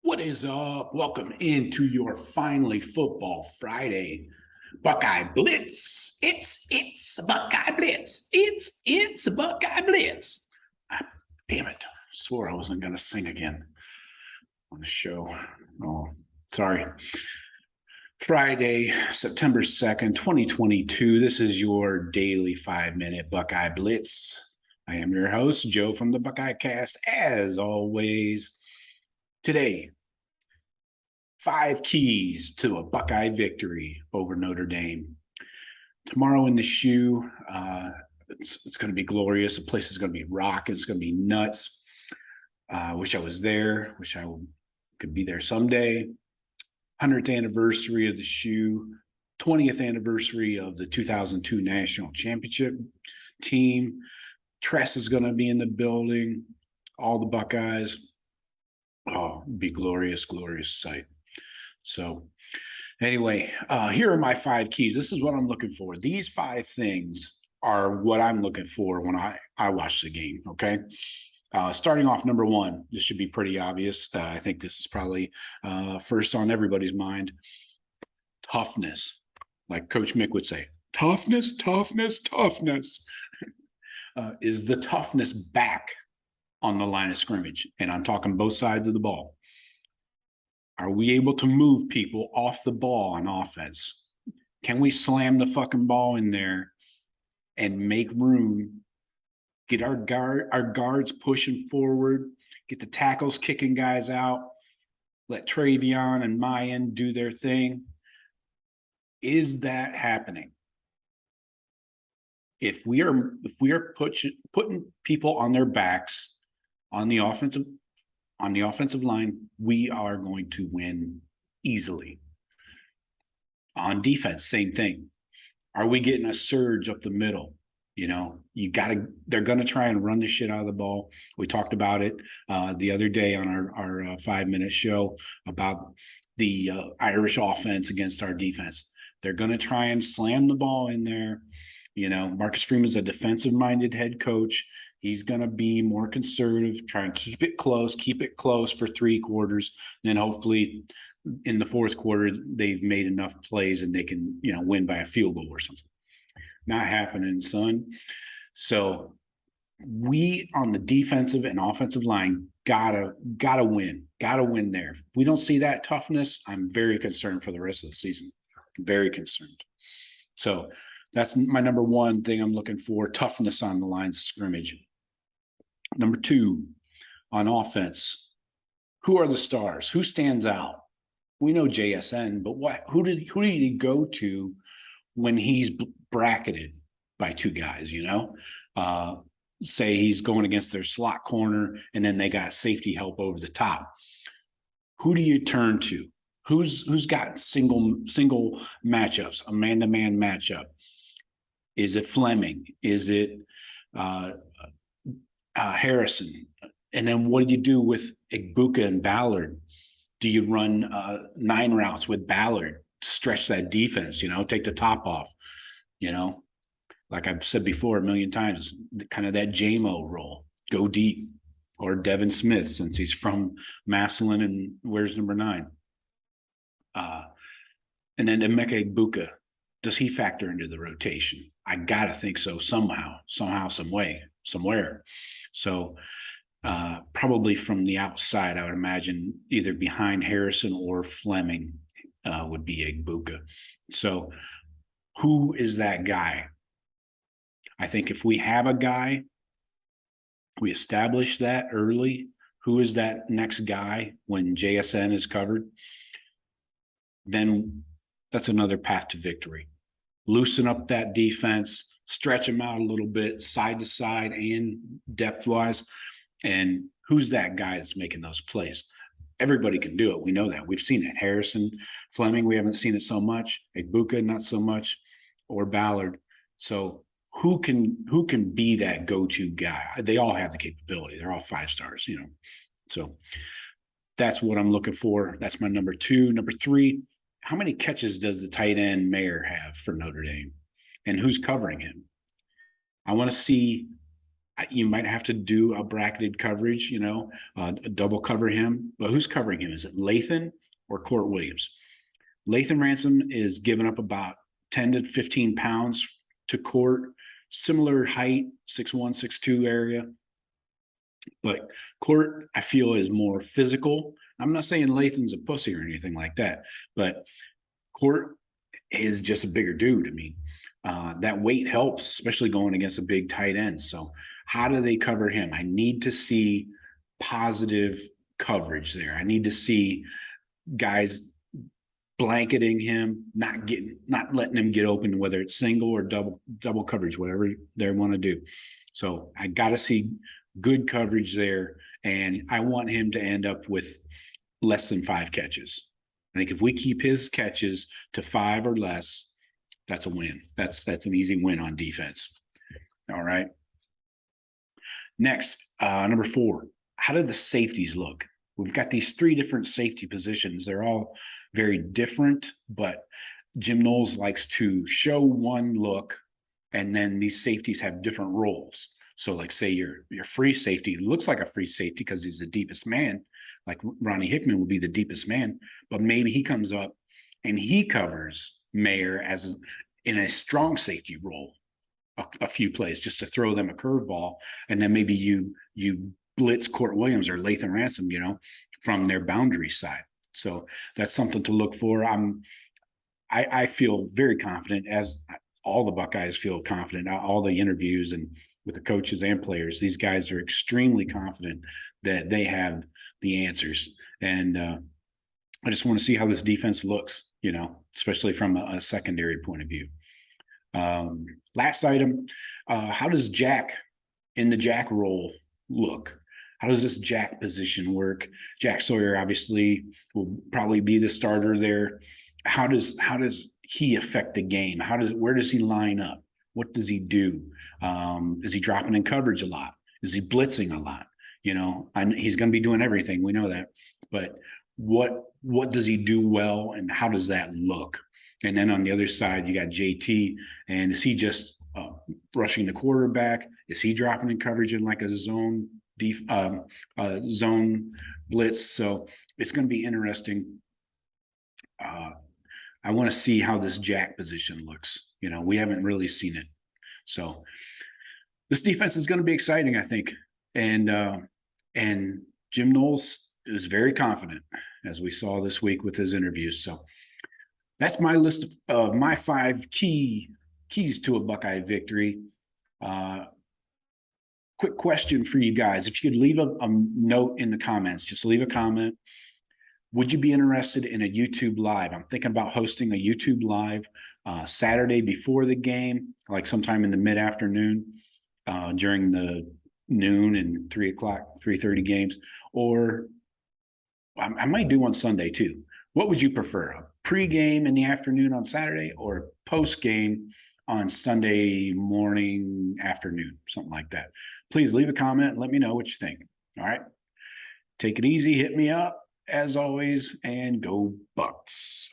What is up? Welcome into your Finally Football Friday Buckeye Blitz. It's a Buckeye Blitz. It's a Buckeye Blitz. Damn it. Swore I wasn't going to sing again on the show. Oh, sorry. Friday, September 2nd, 2022. This is your daily 5-minute Buckeye Blitz. I am your host, Joe from the Buckeye Cast, as always. Today, 5 keys to a Buckeye victory over Notre Dame. Tomorrow in the shoe, it's going to be glorious. The place is going to be rocking. It's going to be nuts. Wish I was there. Wish I could be there someday. 100th anniversary of the shoe. 20th anniversary of the 2002 National Championship team. Tress is going to be in the building. All the Buckeyes. Oh, it'd be glorious, glorious sight. So anyway, here are my 5 keys. This is what I'm looking for. These 5 things are what I'm looking for when I watch the game, okay? Starting off, number 1, this should be pretty obvious. I think this is probably first on everybody's mind. Toughness, like Coach Mick would say. Toughness, toughness, toughness. Is the toughness back on the line of scrimmage? And I'm talking both sides of the ball. Are we able to move people off the ball on offense? Can we slam the fucking ball in there and make room, get our guards pushing forward, get the tackles kicking guys out, let Travion and Mayan do their thing? Is that happening? If we are putting people on their backs on the offensive line, we are going to win easily. On defense, same thing. Are we getting a surge up the middle? You know, they're going to try and run the shit out of the ball. We talked about it the other day on our 5-minute show about the Irish offense against our defense. They're going to try and slam the ball in there. You know, Marcus Freeman's a defensive-minded head coach. He's going to be more conservative, try and keep it close for 3 quarters. Then hopefully in the 4th quarter, they've made enough plays and they can, win by a field goal or something. Not happening, son. So we on the defensive and offensive line gotta win there. If we don't see that toughness, I'm very concerned for the rest of the season. Very concerned. So that's my number 1 thing I'm looking for, toughness on the lines of scrimmage. Number 2, on offense, who are the stars? Who stands out? We know JSN, but who did he go to when he's bracketed by 2 guys, Say he's going against their slot corner and then they got safety help over the top. Who do you turn to? Who's got single matchups, a man-to-man matchup? Is it Fleming? Is it Harrison? And then what do you do with Igbuka and Ballard? Do you run 9 routes with Ballard, stretch that defense, take the top off, like I've said before a million times, kind of that JMO role, go deep, or Devin Smith, since he's from Massillon and wears number 9. And then Emeka Igbuka, does he factor into the rotation? I got to think so somehow, some way, somewhere. So probably from the outside, I would imagine either behind Harrison or Fleming would be Igbuka. So who is that guy? I think if we have a guy, we establish that early. Who is that next guy when JSN is covered? Then that's another path to victory. Loosen up that defense, stretch them out a little bit, side to side and depth-wise. And who's that guy that's making those plays? Everybody can do it. We know that. We've seen it. Harrison, Fleming, we haven't seen it so much. Igbuka, not so much, or Ballard. So who can be that go-to guy? They all have the capability. They're all 5 stars, So that's what I'm looking for. That's my number 2. Number 3, how many catches does the tight end Mayer have for Notre Dame? And who's covering him? I want to see You might have to do a bracketed coverage, double cover him. But who's covering him? Is it Lathan or Court Williams? Lathan Ransom is giving up about 10 to 15 pounds to Court, similar height, 6'1", 6'2" area. But Court, I feel, is more physical. I'm not saying Lathan's a pussy or anything like that, but Court is just a bigger dude. I mean, that weight helps, especially going against a big tight end. So how do they cover him? I need to see positive coverage there. I need to see guys blanketing him, not letting him get open, whether it's single or double coverage, whatever they want to do. So I got to see good coverage there, and I want him to end up with less than 5 catches. I think if we keep his catches to 5 or less, that's a win. That's an easy win on defense. All right. Next, number 4. How did the safeties look? We've got these 3 different safety positions. They're all very different, but Jim Knowles likes to show one look, and then these safeties have different roles. So like say your free safety looks like a free safety because he's the deepest man, like Ronnie Hickman would be the deepest man, but maybe he comes up and he covers Mayer in a strong safety role a few plays just to throw them a curveball, and then maybe you blitz Court Williams or Lathan Ransom, from their boundary side. So that's something to look for. I feel very confident, as all the Buckeyes feel confident, all the interviews and with the coaches and players, these guys are extremely confident that they have the answers. And I just want to see how this defense looks, especially from a secondary point of view. Last item, how does Jack in the Jack role look? How does this Jack position work? Jack Sawyer obviously will probably be the starter there. How does he affect the game? Where does he line up? What does he do? Is he dropping in coverage a lot? Is he blitzing a lot? He's going to be doing everything. We know that. But what does he do well, and how does that look? And then on the other side, you got JT, and is he just rushing the quarterback? Is he dropping in coverage in like a zone blitz? So it's going to be interesting. I want to see how this Jack position looks. We haven't really seen it. So this defense is going to be exciting, I think. And Jim Knowles is very confident, as we saw this week with his interviews. So that's my list of my 5 keys to a Buckeye victory. Quick question for you guys. If you could leave a note in the comments, just leave a comment. Would you be interested in a YouTube Live? I'm thinking about hosting a YouTube Live Saturday before the game, like sometime in the mid-afternoon during the noon and 3:30 games. Or I might do one Sunday too. What would you prefer? A pre-game in the afternoon on Saturday, or post-game on Sunday morning, afternoon, something like that? Please leave a comment and let me know what you think. All right. Take it easy. Hit me up as always, and go Bucks.